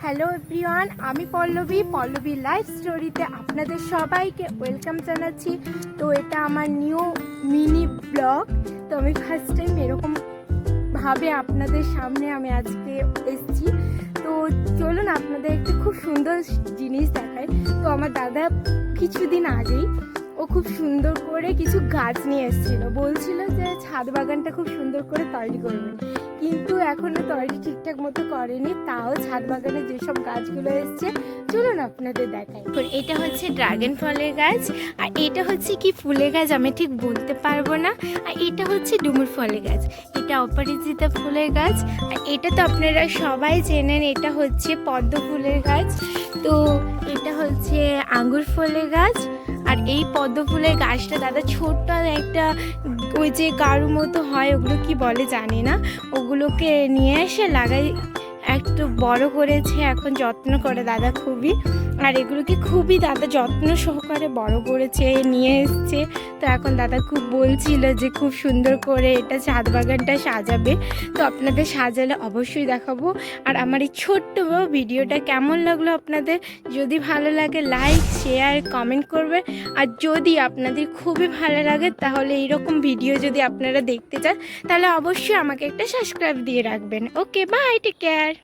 Hello everyone, আমি Pallavi life স্টোরিতে আপনাদের সবাইকে ওয়েলকাম জানাচ্ছি। তো এটা আমার নিউ মিনি ব্লগ। তো আমি ফার্স্ট টাইম এরকম ভাবে আপনাদের সামনে আমি আজকে এসেছি। তো চলুন আপনাদের একটু খুব সুন্দর জিনিস দেখায়। তো আমার দাদা কিছুদিন আগেই ও খুব সুন্দর করে কিছু গাছ নিয়ে এসেছিলো, বলছিল যে ছাদ বাগানটা খুব সুন্দর করে তৈরি করবে, কিন্তু এখনো তৈরি ঠিকঠাক মতো করেনি। তাও ছাদ বাগানে যেসব গাছগুলো এসছে চলুন আপনাদের দেখাই। এটা হচ্ছে ড্রাগন ফলের গাছ, আর এটা হচ্ছে কি ফুলের গাছ আমি ঠিক বলতে পারবো না। আর এটা হচ্ছে ডুমুর ফলের গাছ, এটা অপরাজিতা ফুলের গাছ। আর এটা তো আপনারা সবাই চেনেন, এটা হচ্ছে পদ্ম ফুলের গাছ। তো এটা হচ্ছে আঙ্গুর ফলের গাছ। আর এই পদ্ম ফুলের গাছটা দাদা ছোট্ট একটা ওই যে গাড়ু মতো হয়, ওগুলো কি বলে জানি না, ওগুলোকে নিয়ে এসে লাগাই একটু বড় করেছে, এখন যত্ন করে দাদা খুবই। আর এগুলোকে খুবই দাদা যত্ন সহকারে বড় করেছে, নিয়ে এসছে। তো এখন দাদা খুব বলছিল যে খুব সুন্দর করে এটা ছাদ বাগানটা সাজাবে। তো আপনাদের সাজালে অবশ্যই দেখাবো। আর আমার এই ছোট্ট ভিডিওটা কেমন লাগলো আপনাদের, যদি ভালো লাগে লাইক শেয়ার কমেন্ট করবে। আর যদি আপনাদের খুবই ভালো লাগে তাহলে এইরকম ভিডিও যদি আপনারা দেখতে চান তাহলে অবশ্যই আমাকে একটা সাবস্ক্রাইব দিয়ে রাখবেন। ওকে, বাই, টেক কেয়ার।